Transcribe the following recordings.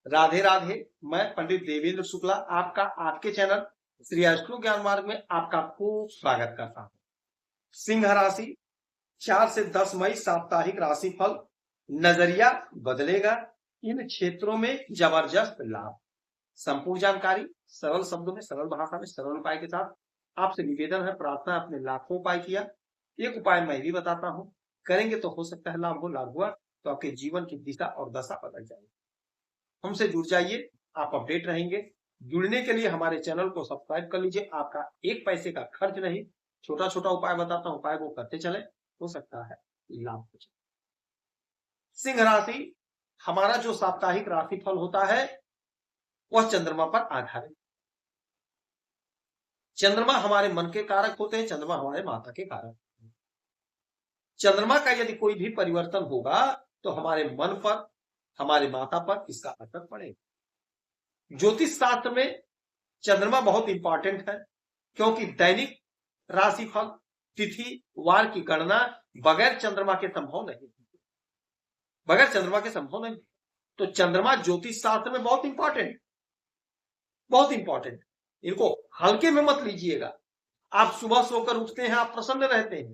राधे राधे। मैं पंडित देवेंद्र शुक्ला आपका आपके चैनल श्री एस्ट्रो ज्ञान मार्ग में आपका खूब स्वागत करता हूं। सिंह राशि 4 से 10 मई साप्ताहिक राशिफल। नजरिया बदलेगा, इन क्षेत्रों में जबरदस्त लाभ। संपूर्ण जानकारी सरल शब्दों में, सरल भाषा में, सरल उपाय के साथ आपसे निवेदन है, प्रार्थना अपने लाखों उपाय किया, एक उपाय मैं भी बताता हूं, करेंगे तो हो सकता है लाभ हो। लाभ हुआ तो आपके जीवन की दिशा और दशा बदल जाएगी। हमसे जुड़ जाइए, आप अपडेट रहेंगे। जुड़ने के लिए हमारे चैनल को सब्सक्राइब कर लीजिए, आपका एक पैसे का खर्च नहीं। छोटा छोटा उपाय बताता हूं, उपाय को करते चले, हो सकता है लाभ हो जाए। सिंह राशि, हमारा जो साप्ताहिक राशिफल होता है वह चंद्रमा पर आधारित। चंद्रमा हमारे मन के कारक होते हैं, चंद्रमा हमारे माता के कारक। चंद्रमा का यदि कोई भी परिवर्तन होगा तो हमारे मन पर, हमारे माता पर इसका असर पड़ेगा। ज्योतिष शास्त्र में चंद्रमा बहुत इंपॉर्टेंट है, क्योंकि दैनिक राशिफल, तिथि, वार की गणना बगैर चंद्रमा के संभव नहीं, बगैर चंद्रमा के संभव नहीं। तो चंद्रमा ज्योतिष शास्त्र में बहुत इंपॉर्टेंट, बहुत इंपॉर्टेंट। इनको हल्के में मत लीजिएगा। आप सुबह सोकर उठते हैं, आप प्रसन्न रहते हैं,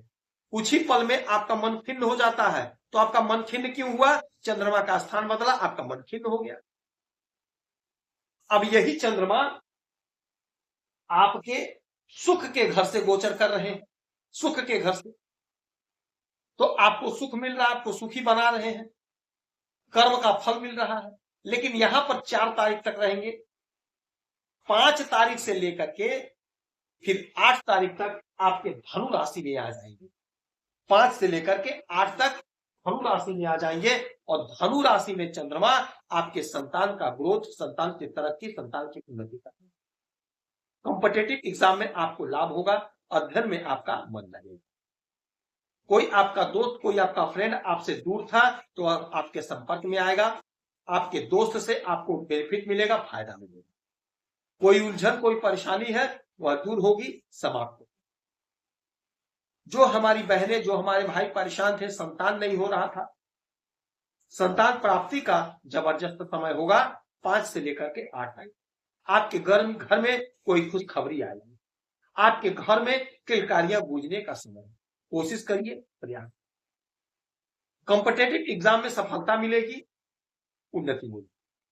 कुछ ही पल में आपका मन खिन्न हो जाता है। तो आपका मन खिन्न क्यों हुआ? चंद्रमा का स्थान बदला, आपका मन खिन्न हो गया। अब यही चंद्रमा आपके सुख के घर से गोचर कर रहे हैं, सुख के घर से, तो आपको सुख मिल रहा है, आपको सुखी बना रहे हैं, कर्म का फल मिल रहा है। लेकिन यहां पर 4 तारीख तक रहेंगे, 5 तारीख से लेकर के फिर 8 तारीख तक आपके धनु राशि में आ जाएंगे। 5 से लेकर के 8 तक धनु राशि में आ जाएंगे, और धनु राशि में चंद्रमा आपके संतान का ग्रोथ, संतान की तरक्की, संतान की उन्नति का, कॉम्पिटिटिव एग्जाम में आपको लाभ होगा, अध्ययन में आपका मन लगेगा। कोई आपका दोस्त, कोई आपका फ्रेंड आपसे दूर था तो आपके संपर्क में आएगा, आपके दोस्त से आपको बेनिफिट मिलेगा, फायदा मिलेगा। कोई उलझन, कोई परेशानी है वह दूर होगी, समाप्त होगी। जो हमारी बहनें, जो हमारे भाई परेशान थे, संतान नहीं हो रहा था, संतान प्राप्ति का जबरदस्त समय होगा 5 से लेकर के 8 तक। आपके घर में कोई खुशखबरी आएगी, आपके घर में किलकारियां गूंजने का समय। कोशिश करिए, प्रयास। कॉम्पिटिटिव एग्जाम में सफलता मिलेगी, उन्नति होगी,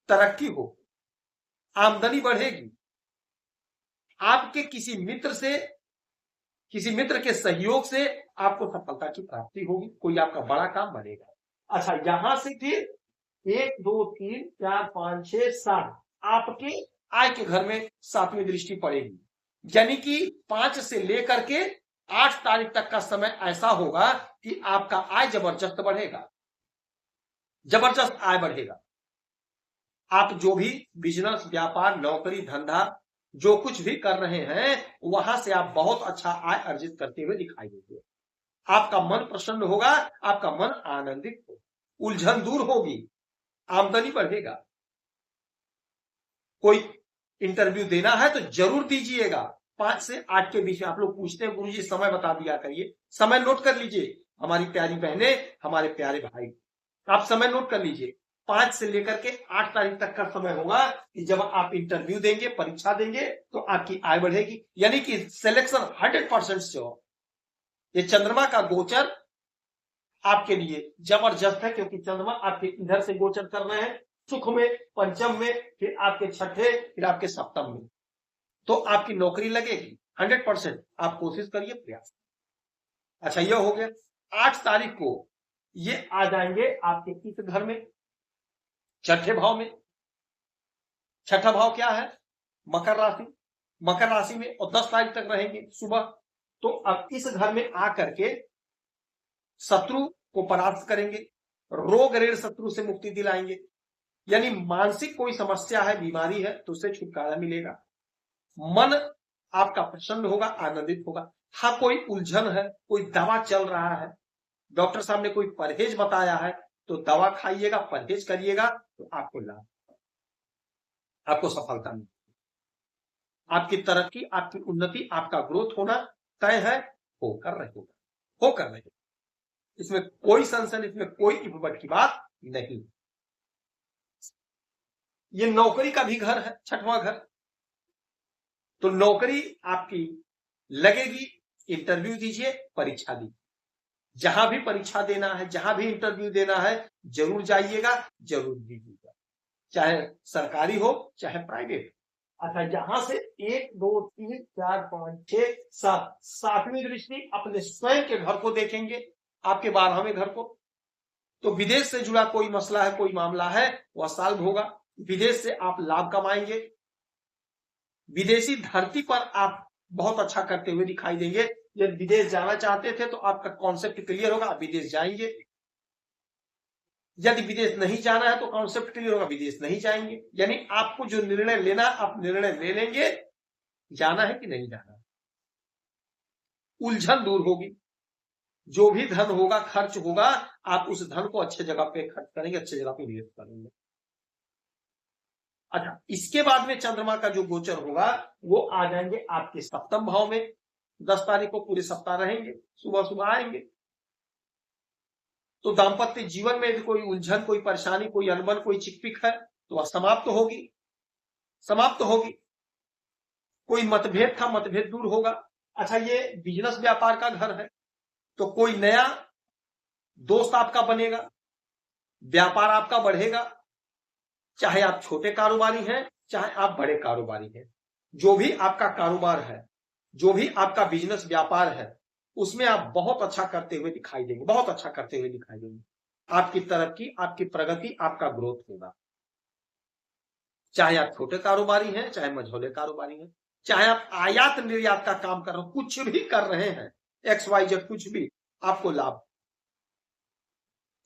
तरक्की हो, आमदनी बढ़ेगी। आपके किसी मित्र के सहयोग से आपको सफलता की प्राप्ति होगी, कोई आपका बड़ा काम बनेगा। अच्छा, यहां से फिर 1 2 3 4 5 6 7 आपके आय के घर में 7वीं दृष्टि पड़ेगी। यानी कि 5 से लेकर के 8 तारीख तक का समय ऐसा होगा कि आपका आय जबरदस्त बढ़ेगा, जबरदस्त आय बढ़ेगा। आप जो भी बिजनेस, व्यापार, नौकरी, धंधा जो कुछ भी कर रहे हैं, वहां से आप बहुत अच्छा आय अर्जित करते हुए दिखाई देंगे। आपका मन प्रसन्न होगा, आपका मन आनंदित होगा, उलझन दूर होगी, आमदनी बढ़ेगा। कोई इंटरव्यू देना है तो जरूर दीजिएगा। 5 से 8 के बीच में। आप लोग पूछते हैं गुरुजी समय बता दिया करिए, समय नोट कर लीजिए। हमारी प्यारी बहनें, हमारे प्यारे भाई, आप समय नोट कर लीजिए। 5 से लेकर के 8 तारीख तक का समय होगा कि जब आप इंटरव्यू देंगे, परीक्षा देंगे, तो आपकी आय बढ़ेगी, यानी कि सिलेक्शन 100% से हो। ये चंद्रमा का गोचर आपके लिए जबरदस्त है, क्योंकि चंद्रमा आपके इधर से गोचर कर रहे हैं, सुख में, पंचम में, फिर आपके छठे, फिर आपके सप्तम में, तो आपकी नौकरी लगेगी 100%। आप कोशिश करिए, प्रयास। अच्छा, यह हो गया। 8 तारीख को ये आ जाएंगे आपके किस घर में? छठे भाव में। छठा भाव क्या है? मकर राशि। मकर राशि में, और 10 तारीख तक रहेंगे सुबह। तो अब इस घर में आकर के शत्रु को परास्त करेंगे, रोग ऋण शत्रु से मुक्ति दिलाएंगे। यानी मानसिक कोई समस्या है, बीमारी है, तो उससे छुटकारा मिलेगा। मन आपका प्रसन्न होगा, आनंदित होगा। हाँ, कोई उलझन है, कोई दवा चल रहा है, डॉक्टर साहब ने कोई परहेज बताया है, तो दवा खाइएगा, परहेज करिएगा, तो आपको लाभ, आपको सफलता मिलेगी, आपकी तरक्की, आपकी उन्नति, आपका ग्रोथ होना तय है, होकर रहेगा, होकर रहेगा। इसमें कोई संशय, इसमें कोई इफ़ बट की बात नहीं। ये नौकरी का भी घर है, छठवां घर। तो नौकरी आपकी लगेगी, इंटरव्यू दीजिए, परीक्षा दीजिए। जहां भी परीक्षा देना है, जहां भी इंटरव्यू देना है, जरूर जाइएगा, जरूर दीजिएगा, चाहे सरकारी हो चाहे प्राइवेट। अच्छा, जहां से 1 2 3 4 5 6 7 सातवीं दृष्टि अपने स्वयं के घर को देखेंगे, आपके 12वें घर को। तो विदेश से जुड़ा कोई मसला है, कोई मामला है, वह सॉल्व होगा। विदेश से आप लाभ कमाएंगे, विदेशी धरती पर आप बहुत अच्छा करते हुए दिखाई देंगे। यदि विदेश जाना चाहते थे तो आपका कॉन्सेप्ट क्लियर होगा, आप विदेश जाएंगे। यदि विदेश नहीं जाना है तो कॉन्सेप्ट क्लियर होगा, विदेश नहीं जाएंगे। यानी आपको जो निर्णय लेना, आप निर्णय ले लेंगे, जाना है कि नहीं जाना। उलझन दूर होगी, जो भी धन होगा, खर्च होगा, आप उस धन को अच्छे जगह पे खर्च करेंगे, अच्छे जगह पे निवेश करेंगे। अच्छा, इसके बाद में चंद्रमा का जो गोचर होगा वो आ जाएंगे आपके सप्तम भाव में। 10 तारीख को पूरे सप्ताह रहेंगे, सुबह सुबह आएंगे। तो दाम्पत्य जीवन में यदि कोई उलझन, कोई परेशानी, कोई अनबन, कोई चिकपिक है तो वह समाप्त होगी, समाप्त होगी। कोई मतभेद था, मतभेद दूर होगा। अच्छा, ये बिजनेस व्यापार का घर है, तो कोई नया दोस्त आपका बनेगा, व्यापार आपका बढ़ेगा। चाहे आप छोटे कारोबारी हैं, चाहे आप बड़े कारोबारी हैं, जो भी आपका कारोबार है, जो भी आपका बिजनेस व्यापार है, उसमें आप बहुत अच्छा करते हुए दिखाई देंगे, बहुत अच्छा करते हुए दिखाई देंगे। आपकी तरक्की, आपकी प्रगति, आपका ग्रोथ होगा। चाहे आप छोटे कारोबारी हैं, चाहे मझोले कारोबारी हैं, चाहे आप आयात निर्यात का काम कर रहे हो, कुछ भी कर रहे हैं, XYZ कुछ भी, आपको लाभ।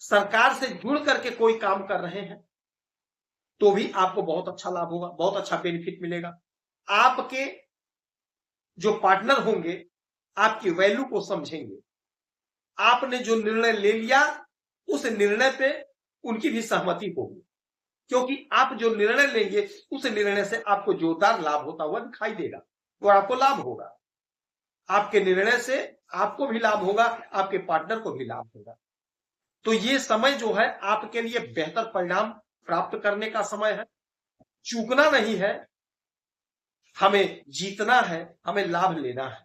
सरकार से जुड़ करके कोई काम कर रहे हैं तो भी आपको बहुत अच्छा लाभ होगा, बहुत अच्छा बेनिफिट मिलेगा। आपके जो पार्टनर होंगे आपकी वैल्यू को समझेंगे। आपने जो निर्णय ले लिया उस निर्णय पे उनकी भी सहमति होगी, क्योंकि आप जो निर्णय लेंगे उस निर्णय से आपको जोरदार लाभ होता हुआ दिखाई देगा और आपको लाभ होगा। आपके निर्णय से आपको भी लाभ होगा, आपके पार्टनर को भी लाभ होगा। तो ये समय जो है आपके लिए बेहतर परिणाम प्राप्त करने का समय है। चूकना नहीं है, हमें जीतना है, हमें लाभ लेना है।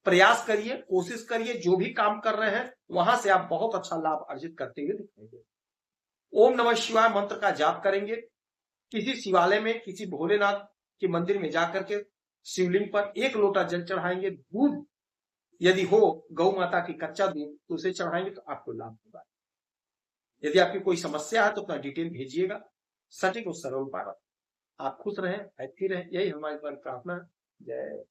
प्रयास करिए, कोशिश करिए, जो भी काम कर रहे हैं वहां से आप बहुत अच्छा लाभ अर्जित करते हुए दिखाई देंगे। ओम नमः शिवाय मंत्र का जाप करेंगे। किसी शिवालय में, किसी भोलेनाथ के मंदिर में जाकर के शिवलिंग पर 1 लोटा जल चढ़ाएंगे। दूध यदि हो, गौ माता की कच्चा दूध, तो उसे चढ़ाएंगे तो आपको लाभ होगा। यदि आपकी कोई समस्या है तो अपना डिटेल भेजिएगा, सटीक और सरल उपाय। आप खुश रहें, हैप्पी रहें, यही हमारी प्रार्थना है। जय